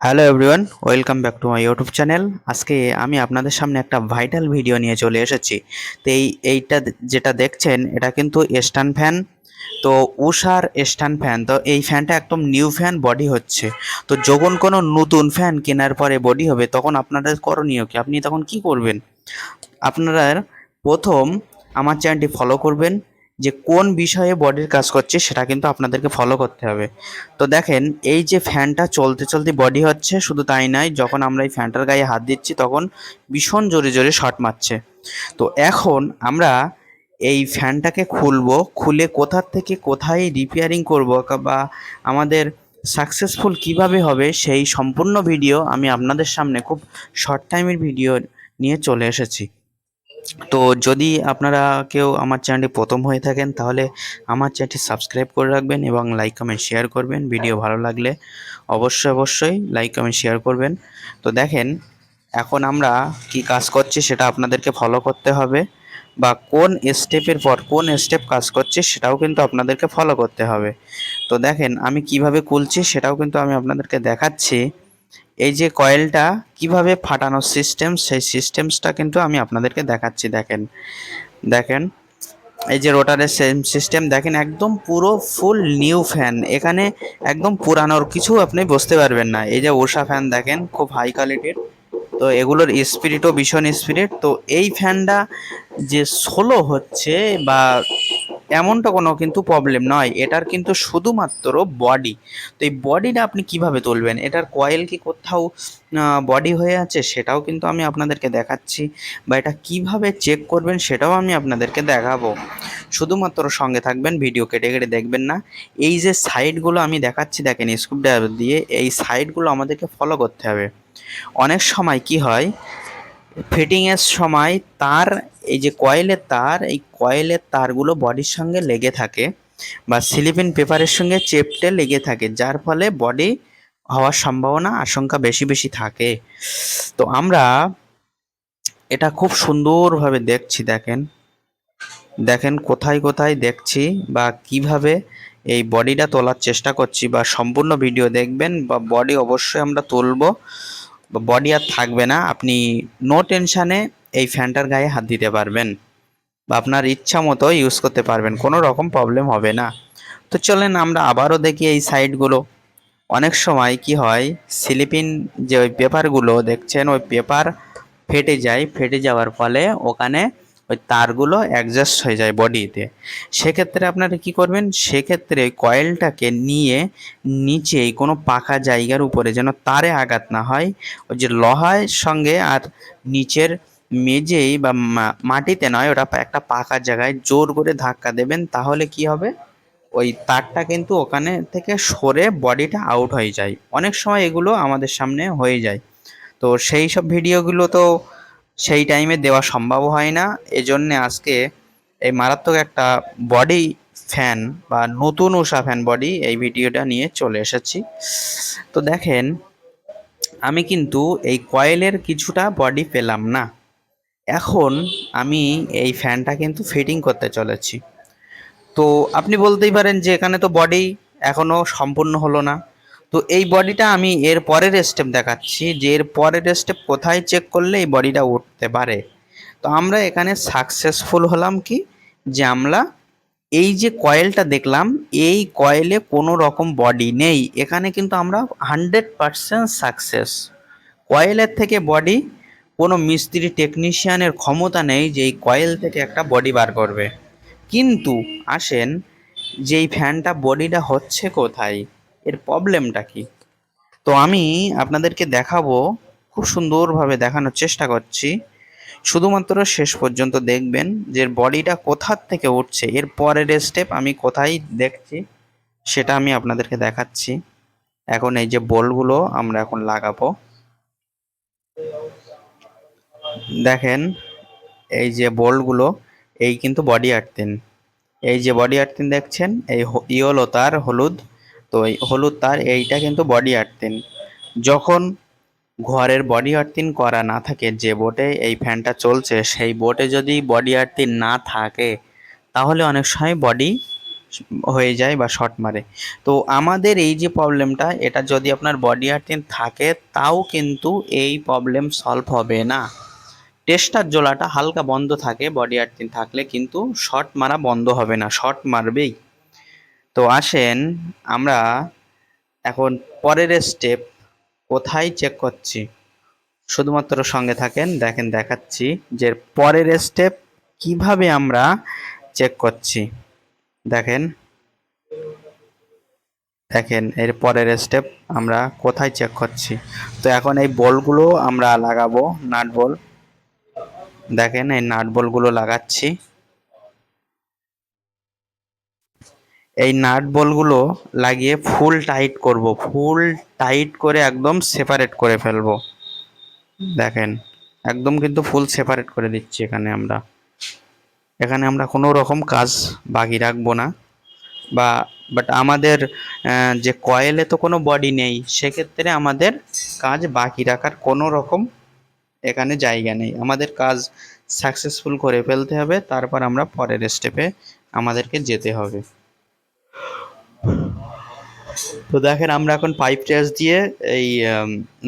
Hello everyone, welcome back to my YouTube channel. আজকে আমি আপনাদের সামনে একটা ভাইটাল ভিডিও নিয়ে চলে এসেছি। তো এইটা যেটা দেখছেন এটা কিন্তু স্ট্যান্ড ফ্যান। তো উষার স্ট্যান্ড ফ্যান। তো এই ফ্যানটা একদম নিউ ফ্যান বডি হচ্ছে। তো যখন কোনো নতুন ফ্যান কেনার পরে বডি হবে তখন আপনাদের করণীয় কি, আপনি তখন কি করবেন? আপনারা প্রথম আমার চ্যানেলটি ফলো করবেন, যে কোন বিষয়ে বডির কাজ করছে সেটা কিন্তু আপনাদেরকে ফলো করতে হবে। তো দেখেন, এই যে ফ্যানটা চলতে চলতে বডি হচ্ছে, শুধু তাই নয়, যখন আমরা এই ফ্যানটার গায়ে হাত দিচ্ছি তখন ভীষণ জোরে জোরে শর্ট মারছে। তো এখন আমরা এই ফ্যানটাকে খুলবো, খুলে কোথা থেকে কোথায় রিপেয়ারিং করব বা আমাদের সাকসেসফুল কিভাবে হবে সেই সম্পূর্ণ ভিডিও আমি আপনাদের সামনে খুব শর্ট টাইমের ভিডিও নিয়ে চলে এসেছি। তো যদি আপনারা কেউ আমার চ্যানেলটি প্রথম হয়ে থাকেন তাহলে আমার চ্যানেলটি সাবস্ক্রাইব করে রাখবেন এবং লাইক কমেন্ট শেয়ার করবেন। ভিডিও ভালো লাগলে অবশ্যই লাইক কমেন্ট শেয়ার করবেন। তো দেখেন, এখন আমরা কি কাজ করছি সেটা আপনাদেরকে ফলো করতে হবে, বা কোন স্টেপের পর কোন স্টেপ কাজ করছে সেটাও কিন্তু আপনাদেরকে ফলো করতে হবে। তো দেখেন, আমি কিভাবে খুলছি সেটাও কিন্তু আমি আপনাদেরকে দেখাচ্ছি। এই যে কয়েলটা কিভাবে ফাটানোর সিস্টেম, সেই সিস্টেমসটা কিন্তু আমি আপনাদেরকে দেখাচ্ছি। দেখেন দেখেন এই যে রোটারের সেম সিস্টেম দেখেন, একদম পুরো ফুল নিউ ফ্যান। এখানে একদম পুরানোর কিছু আপনি বুঝতে পারবেন না। এই যে উষা ফ্যান দেখেন, খুব হাই কোয়ালিটির। তো এগুলোর স্পিরিটও ভীষণ স্পিরিট। তো এই ফ্যানটা যে স্লো হচ্ছে বা এমনটা কোনো কিন্তু প্রবলেম নয়, এটার কিন্তু শুধুমাত্র বডি। তো এই বডিটা আপনি কিভাবে তুলবেন, এটার কয়েল কি কোথাও বডি হয়ে আছে সেটাও কিন্তু আমি আপনাদেরকে দেখাচ্ছি, বা এটা কিভাবে চেক করবেন সেটাও আমি আপনাদেরকে দেখাবো। শুধুমাত্র সঙ্গে থাকবেন, ভিডিও কেটে কেটে দেখবেন না। এই যে সাইডগুলো আমি দেখাচ্ছি দেখেন স্ক্রুড্রাইভার দিয়ে, এই সাইডগুলো আমাদেরকে ফলো করতে হবে। অনেক সময় কি হয়, ফিটিংয়ের সময় তার, এই যে কয়েলের তার, এই কয়েলের তারগুলো বডির সঙ্গে লেগে থাকে বা স্লিপিং পেপারের সঙ্গে চেপটে লেগে থাকে, যার ফলে বডি হওয়ার সম্ভাবনা আশঙ্কা বেশি বেশি থাকে। তো আমরা এটা খুব সুন্দরভাবে দেখছি। দেখেন দেখেন কোথায় কোথায় দেখছি বা কিভাবে এই বডিটা তোলার চেষ্টা করছি, বা সম্পূর্ণ ভিডিও দেখবেন, বা বডি অবশ্যই আমরা তুলবো, বা বডি আর থাকবে না। আপনি নো টেনশানে এই ফ্যানটার গায়ে হাত দিতে পারবেন বা আপনার ইচ্ছা মতো ইউজ করতে পারবেন, কোনো রকম প্রবলেম হবে না। তো চলেন আমরা আবারও দেখি এই সাইডগুলো। অনেক সময় কি হয়, স্লিপিং যে ওই পেপারগুলো দেখছেন, ওই পেপার ফেটে যায়, ফেটে যাওয়ার ফলে ওখানে ওই তারগুলো অ্যাডজাস্ট হয়ে যায় বডিতে। সেক্ষেত্রে আপনারা কি করবেন, সেক্ষেত্রে কয়েলটাকে নিয়ে নিচেই কোনো পাকা জায়গার উপরে, যেন তারে আঘাত না হয়, ওই যে লোহার সঙ্গে আর নিচের মেঝেই বা মাটিতে নয়, ওটা একটা পাকা জায়গায় জোর করে ধাক্কা দেবেন। তাহলে কি হবে, ওই তারটা কিন্তু ওখানে থেকে সরে বডিটা আউট হয়ে যায়। অনেক সময় এগুলো আমাদের সামনে হয়ে যায়। তো সেই সব ভিডিওগুলো তো সেই টাইমে দেওয়া সম্ভব হয় না। এজন্যে আজকে এই মারাত্মক একটা বডি ফ্যান বা নতুন উষা ফ্যান বডি এই ভিডিওটা নিয়ে চলে এসেছি। তো দেখেন, আমি কিন্তু এই কয়েলের কিছুটা বডি পেলাম না। এখন আমি এই ফ্যানটা কিন্তু ফিটিং করতে চলেছি। তো আপনি বলতেই পারেন যে এখানে তো বডি এখনো সম্পূর্ণ হলো না। তো এই বডিটা আমি এর পরের স্টেপ দেখাচ্ছি, যে এর পরের স্টেপ কোথায় চেক করলে এই বডিটা উঠতে পারে। তো আমরা এখানে সাকসেসফুল হলাম কি, যে আমরা এই যে কয়েলটা দেখলাম, এই কয়েলে কোনো রকম বডি নেই। এখানে কিন্তু আমরা 100% সাকসেস। কয়েলের থেকে বডি, কোনো মিস্ত্রি টেকনিশিয়ানের ক্ষমতা নেই যে এই কয়েল থেকে একটা বডি বার করবে। কিন্তু আসেন, যেই ফ্যানটা বডিটা হচ্ছে কোথায়, এর প্রবলেমটা কি, তো আমি আপনাদেরকে দেখাবো। খুব সুন্দরভাবে দেখানোর চেষ্টা করছি, শুধুমাত্র শেষ পর্যন্ত দেখবেন যে বডিটা কোথার থেকে উঠছে, এর পরের স্টেপ আমি কোথায় দেখছি সেটা আমি আপনাদেরকে দেখাচ্ছি। এখন এই যে বোল্টগুলো আমরা এখন লাগাবো, দেখেন এই যে বোল্টগুলো, এই কিন্তু বডি আর্থিং। এই যে বডি আর্থিং দেখছেন, এই ইয়েলো তার, হলুদ, তো এই হলুদ তার, এইটা কিন্তু বডি আর্থিং। যখন ঘরের বডি আর্থিং করা না থাকে, যে বোটে এই ফ্যানটা চলছে সেই বোটে যদি বডি আর্থিং না থাকে তাহলে অনেক সময় বডি হয়ে যায় বা শর্ট মারে। তো আমাদের এই যে প্রবলেমটা, এটা যদি আপনার বডি আর্থিং থাকে তাও কিন্তু এই প্রবলেম সলভ হবে না। টেস্টার জোড়াটা হালকা বন্ধ থাকে বডি আর্থিং থাকলে, কিন্তু শর্ট মারা বন্ধ হবে না, শর্ট মারবেই। তো আসেন আমরা এখন পরের স্টেপ কোথায় চেক করছি, শুধুমাত্র সঙ্গে থাকেন, দেখেন দেখাচ্ছি যে পরের স্টেপ কিভাবে আমরা চেক করছি। দেখেন দেখেন এর পরের স্টেপ আমরা কোথায় চেক করছি। তো এখন এই বলগুলো আমরা লাগাবো, নাট বল। দেখেন এই নাট বলগুলো লাগাচ্ছি। এই নাট বলগুলো লাগিয়ে ফুল টাইট করব, ফুল টাইট করে একদম সেপারেট করে ফেলবো। দেখেন একদম কিন্তু ফুল সেপারেট করে দিচ্ছি। এখানে আমরা কোনো রকম কাজ বাকি রাখবো না। বাট আমাদের যে কয়েলে তো কোনো বডি নেই, সেক্ষেত্রে আমাদের কাজ বাকি রাখার কোনো রকম এখানে জায়গা নেই। আমাদের কাজ সাকসেসফুল করে ফেলতে হবে, তারপর আমরা পরের স্টেপে আমাদেরকে যেতে হবে। তো দেখেন আমরা এখন পাইপ ট্রেস দিয়ে এই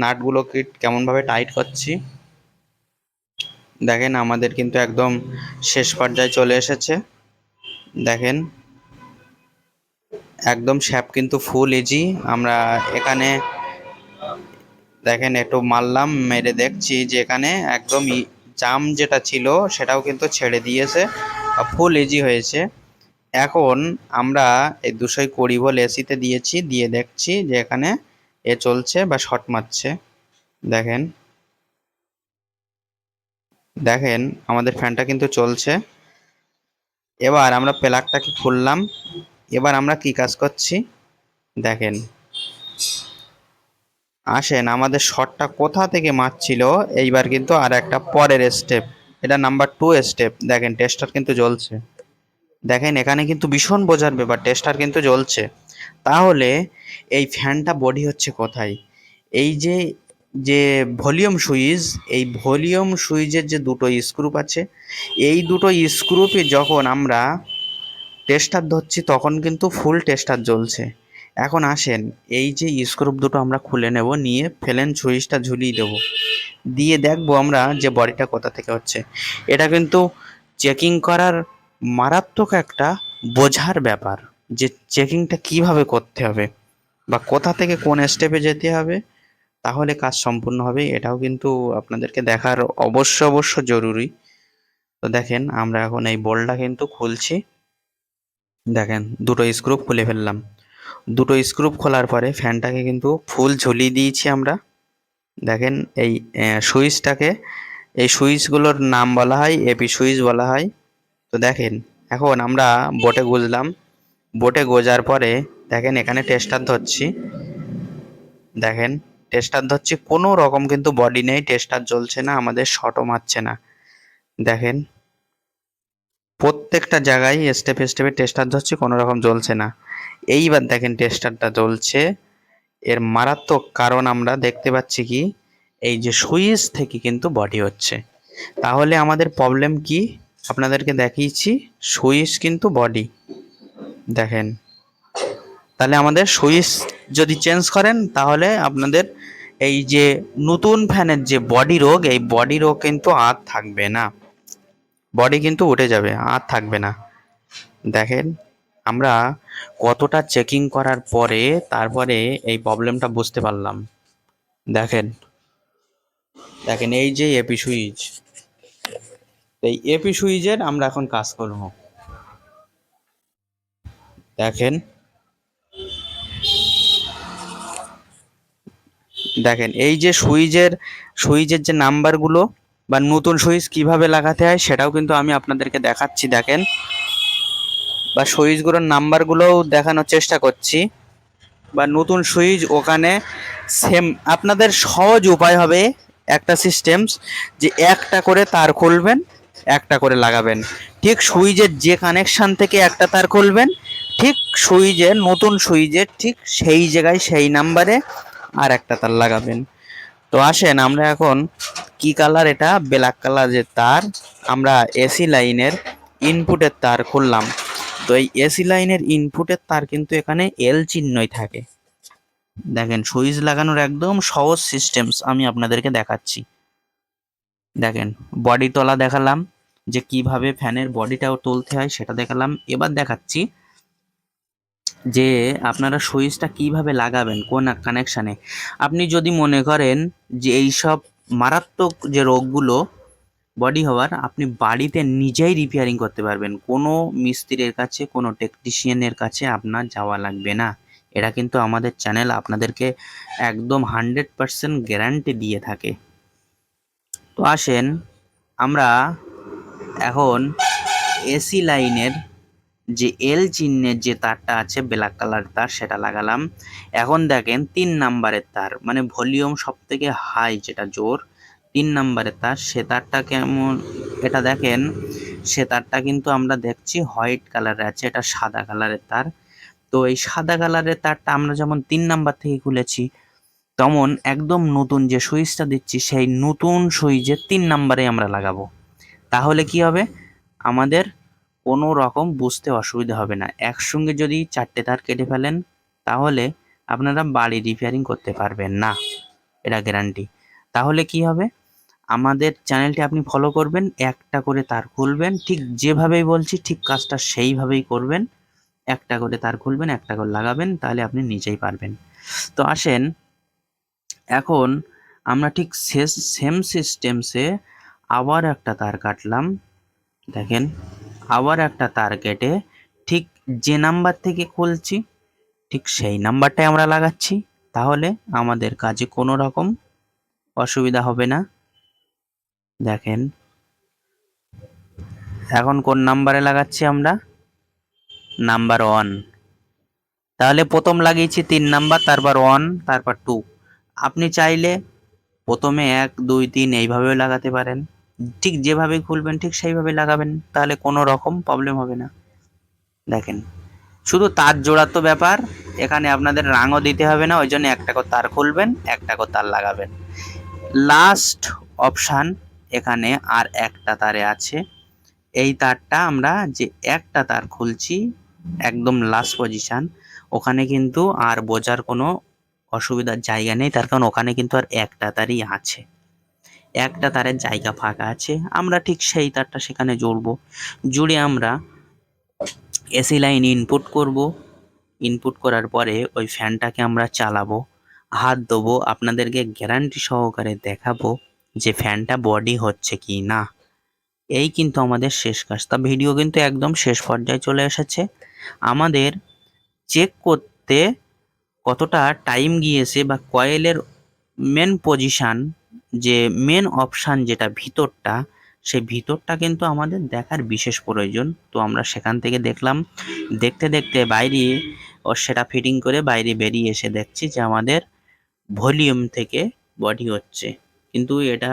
নাটগুলোকে কেমনভাবে টাইট করছি। দেখেন আমাদের কিন্তু একদম শেষ পর্যায়ে চলে এসেছে। দেখেন একদম শ্যাপ কিন্তু ফুল ইজি। আমরা এখানে দেখেন একটু মারলাম, মেরে দেখছি যে এখানে একদম জাম যেটা ছিল সেটাও কিন্তু ছেড়ে দিয়েছে, ফুল ইজি হয়েছে। এখন আমরা এই 220 ভোল্ট এসিতে দিয়েছি, দিয়ে দেখছি যে এখানে এ চলছে বা শর্ট মারছে। দেখেন দেখেন আমাদের ফ্যানটা কিন্তু চলছে। এবার আমরা প্লাগটাকে খুললাম। এবার আমরা কি কাজ করছি দেখেন। আসেন আমাদের শটটা কোথা থেকে মারছিল, এইবার কিন্তু আর একটা পরের স্টেপ, এটা নাম্বার 2 স্টেপ। দেখেন টেস্টার কিন্তু জ্বলছে। দেখেন এখানে কিন্তু ভীষণ বোঝার ব্যাপার, টেস্টার কিন্তু জ্বলছে। তাহলে এই ফ্যানটা বডি হচ্ছে কোথায়? এই যে যে ভলিউম সুইচ, এই ভলিউম সুইচের যে দুটো স্ক্রুপ আছে, এই দুটো স্ক্রুপে যখন আমরা টেস্টার ধরছি তখন কিন্তু ফুল টেস্টার জ্বলছে। এখন আসেন এই যে স্ক্রুপ দুটো আমরা খুলে নেব, নিয়ে ফ্যান সুইচটা ঝুলিয়ে দেবো, দিয়ে দেখবো আমরা যে বডিটা কোথা থেকে হচ্ছে। এটা কিন্তু চেকিং করার মারাত্মক একটা বোঝার ব্যাপার, যে চেকিংটা কিভাবে করতে হবে বা কোথা থেকে কোন স্টেপে যেতে হবে, তাহলে কাজ সম্পূর্ণ হবে। এটাও কিন্তু আপনাদেরকে দেখার অবশ্য জরুরি। তো দেখেন আমরা এখন এই বোল্টটা কিন্তু খুলছি। দেখেন দুটো স্ক্রু খুলে ফেললাম। দুটো স্ক্রু খোলার পরে ফ্যানটাকে কিন্তু ফুল ঝুলিয়ে দিয়েছি আমরা। দেখেন এই সুইচটাকে, এই সুইচগুলোর নাম বলা হয় এপি সুইচ বলা হয়। তো দেখেন এখন আমরা বোটে গুঁজলাম। বোটে গোজার পরে দেখেন এখানে টেস্টার ধরছি। দেখেন টেস্টার ধরছি, কোনো রকম কিন্তু বডি নেই, টেস্টার জ্বলছে না, আমাদের শর্টও মারছে না। দেখেন প্রত্যেকটা জায়গায় স্টেপে স্টেপে টেস্টার ধরছি, কোনো রকম জ্বলছে না। এইবার দেখেন টেস্টারটা জ্বলছে। এর মারাত্মক কারণ আমরা দেখতে পাচ্ছি কি, এই যে সুইচ থেকে কিন্তু বডি হচ্ছে। তাহলে আমাদের প্রবলেম কি আপনাদেরকে দেখিয়েছি, সুইচ কিন্তু বডি। দেখেন তাহলে আমাদের সুইচ যদি চেঞ্জ করেন তাহলে আপনাদের এই যে নতুন ফ্যানের যে বডি রোগ, এই বডি রোগ কিন্তু আর থাকবে না, বডি কিন্তু উঠে যাবে, আর থাকবে না। দেখেন আমরা কতটা চেকিং করার পরে তারপরে এই প্রবলেমটা বুঝতে পারলাম। দেখেন দেখেন এই যে এপি সুইচ, এই এপি সুইচের আমরা এখন কাজ করব। দেখেন দেখেন এই যে সুইচের যে নাম্বারগুলো বা নতুন সুইচ কিভাবে লাগাতে হয় সেটাও কিন্তু আমি আপনাদেরকে দেখাচ্ছি। দেখেন বা সুইচগুলোর নাম্বারগুলোও দেখানোর চেষ্টা করছি, বা নতুন সুইচ ওখানে সেম। আপনাদের সহজ উপায় হবে একটা সিস্টেমস, যে একটা করে তার খুলবেন, একটা করে লাগাবেন। ঠিক সুইচের যে কানেকশান থেকে একটা তার খুলবেন, ঠিক সুইচের নতুন সুইচের ঠিক সেই জায়গায় সেই নাম্বারে আর একটা তার লাগাবেন। তো আসেন আমরা এখন কি কালার, এটা ব্ল্যাক কালার যে তার, আমরা এসি লাইনের ইনপুটের তার খুললাম। তো এই এসি লাইনের ইনপুটের তার কিন্তু এখানে এল চিহ্নই থাকে। দেখেন সুইচ লাগানোর একদম সহজ সিস্টেমস আমি আপনাদেরকে দেখাচ্ছি। দেখেন বডি তোলা দেখালাম, যে কিভাবে ফ্যানের বডিটাও তুলতে হয় সেটা দেখালাম। এবার দেখাচ্ছি যে আপনারা সুইচটা কিভাবে লাগাবেন কোন কানেকশানে। আপনি যদি মনে করেন যে এইসব মারাত্মক যে রোগগুলো বডি হওয়ার, আপনি বাড়িতে নিজেই রিপেয়ারিং করতে পারবেন, কোনো মিস্ত্রির কাছে কোনো টেকনিশিয়ানের কাছে আপনার যাওয়া লাগবে না। এটা কিন্তু আমাদের চ্যানেল আপনাদেরকে একদম 100% গ্যারান্টি দিয়ে থাকে। তো আসেন আমরা এখন এসি লাইনের যে এল চিহ্নের যে তারটা আছে ব্ল্যাক কালার তার সেটা লাগালাম। এখন দেখেন 3 নাম্বারের তার, মানে ভলিউম সব থেকে হাই যেটা জোর 3 নাম্বারের তার, সে তারটা কেমন এটা দেখেন। সে তারটা কিন্তু আমরা দেখছি হোয়াইট কালারের আছে, এটা সাদা কালারের তার। তো এই সাদা কালারের তারটা আমরা যেমন 3 নাম্বার থেকে খুলেছি, তেমন একদম নতুন যে সুইচটা দিচ্ছি সেই নতুন সুইচের 3 নাম্বারে আমরা লাগাবো। তাহলে কি হবে, আমাদের কোনো রকম বুঝতে অসুবিধা হবে না। একসঙ্গে যদি 4টে তার কেটে ফেলেন তাহলে আপনারা বাড়ি রিপেয়ারিং করতে পারবেন না, এটা গ্যারান্টি। তাহলে কি হবে, আমাদের চ্যানেলটি আপনি ফলো করবেন, একটা করে তার খুলবেন, ঠিক যেভাবেই বলছি ঠিক কাজটা সেইভাবেই করবেন। একটা করে তার খুলবেন, একটা করে লাগাবেন, তাহলে আপনি নিজেই পারবেন। তো আসেন এখন আমরা ঠিক সেম সিস্টেমসে আবার একটা তার কাটলাম। দেখেন আবার একটা তার কেটে ঠিক যে নাম্বার থেকে খুলছি ঠিক সেই নাম্বারটাই আমরা লাগাচ্ছি, তাহলে আমাদের কাজে কোনো রকম অসুবিধা হবে না। দেখেন এখন কোন নাম্বারে লাগাচ্ছি আমরা, নাম্বার 1। তাহলে প্রথম লাগিয়েছি 3 নাম্বার, তারপর 1, তারপর 2। আপনি চাইলে প্রথমে 1 2 3 এইভাবেও লাগাতে পারেন, ঠিক যেভাবে খুলবেন ঠিক সেইভাবে লাগাবেন, তাহলে কোনো রকম প্রবলেম হবে না। দেখেন শুধু তার জোড়ার তো ব্যাপার, এখানে আপনাদের রাঙও দিতে হবে না, ওই জন্য একটা করে তার খুলবেন, একটা করে তার লাগাবেন। লাস্ট অপশান এখানে আর একটা তারে আছে, এই তারটা আমরা যে একটা তার খুলছি একদম লাস্ট পজিশন, ওখানে কিন্তু আর বোঝার কোনো অসুবিধার জায়গা নেই, তার কারণ ওখানে কিন্তু আর একটা তারই আছে, একটা তারের জায়গা ফাঁকা আছে। আমরা ঠিক সেই তারটা সেখানে জুড়বো, জুড়ে আমরা এসি লাইন ইনপুট করব। ইনপুট করার পরে ওই ফ্যানটাকে আমরা চালাবো, হাত দেবো, আপনাদেরকে গ্যারান্টি সহকারে দেখাবো যে ফ্যানটা বডি হচ্ছে কি না। এই কিন্তু আমাদের শেষ কাজ। তা ভিডিও কিন্তু একদম শেষ পর্যায়ে চলে এসেছে। আমাদের চেক করতে কতটা টাইম গিয়েছে বা কয়েলের মেন পজিশান, যে মেন অপশান যেটা ভিতরটা, সেই ভিতরটা কিন্তু আমাদের দেখার বিশেষ প্রয়োজন। তো আমরা সেখান থেকে দেখলাম, দেখতে দেখতে বাইরে ও সেটা ফিটিং করে বাইরে বেরিয়ে এসে দেখছি যে আমাদের ভলিউম থেকে বডি হচ্ছে, কিন্তু এটা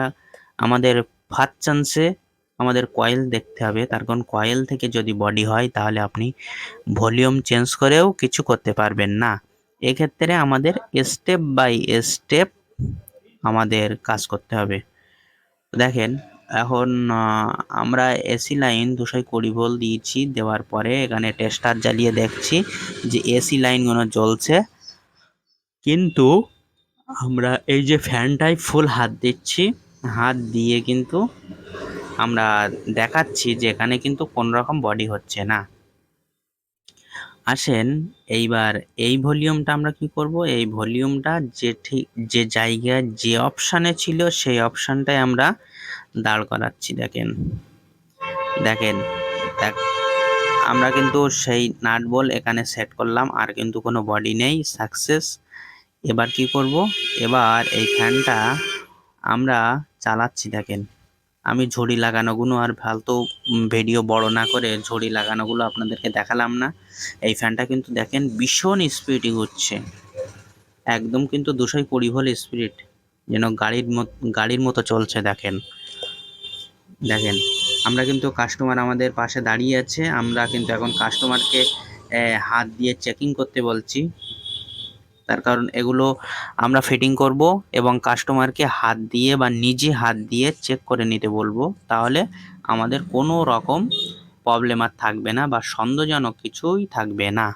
আমাদের ফার্স্ট চান্সে আমাদের কয়েল দেখতে হবে, তার কারণ কয়েল থেকে যদি বডি হয় তাহলে আপনি ভলিউম চেঞ্জ করেও কিছু করতে পারবেন না। এক্ষেত্রে আমাদের স্টেপ বাই স্টেপ আমাদের কাজ করতে হবে। দেখেন এখন আমরা এসি লাইন 220 ভোল্ট দিয়েছি, দেওয়ার পরে এখানে টেস্টার জ্বালিয়ে দেখছি যে এসি লাইনগুলো জ্বলছে, কিন্তু আমরা এই যে ফ্যানটায় ফুল হাত দিচ্ছি, হাত দিয়ে কিন্তু আমরা দেখাচ্ছি যে এখানে কিন্তু কোনো রকম বডি হচ্ছে না। আসেন এইবার এই ভলিউমটা আমরা কি করব, এই ভলিউমটা যে ঠিক যে জায়গায় যে অপশানে ছিল সেই অপশানটায় আমরা দাঁড় করাচ্ছি। দেখেন দেখেন দেখ আমরা কিন্তু সেই নাট বল এখানে সেট করলাম, আর কিন্তু কোনো বডি নেই, সাকসেস। এবার কি করব, এবার এই ফ্যানটা আমরা চালাচ্ছি। দেখেন আমি ঝুড়ি লাগানোগুলো আর ফালতু ভিডিও বড় না করে ঝুড়ি লাগানোগুলো আপনাদেরকে দেখালাম না। এই ফ্যানটা কিন্তু দেখেন ভীষণ স্পিডে ঘুরছে, একদম কিন্তু 220 ভোল্ট স্পিড, যেন গাড়ির মতো চলছে। দেখেন দেখেন আমরা কিন্তু কাস্টমার আমাদের পাশে দাঁড়িয়ে আছে, আমরা কিন্তু এখন কাস্টমারকে হাত দিয়ে চেকিং করতে বলছি, তার কারণ এগুলো আমরা ফিটিং করব এবং কাস্টমারকে হাত দিয়ে বা নিজে হাত দিয়ে চেক করে নিতে বলবো, তাহলে আমাদের কোনো রকম প্রবলেম আর থাকবে না বা সন্দেহজনক কিছুই থাকবে না।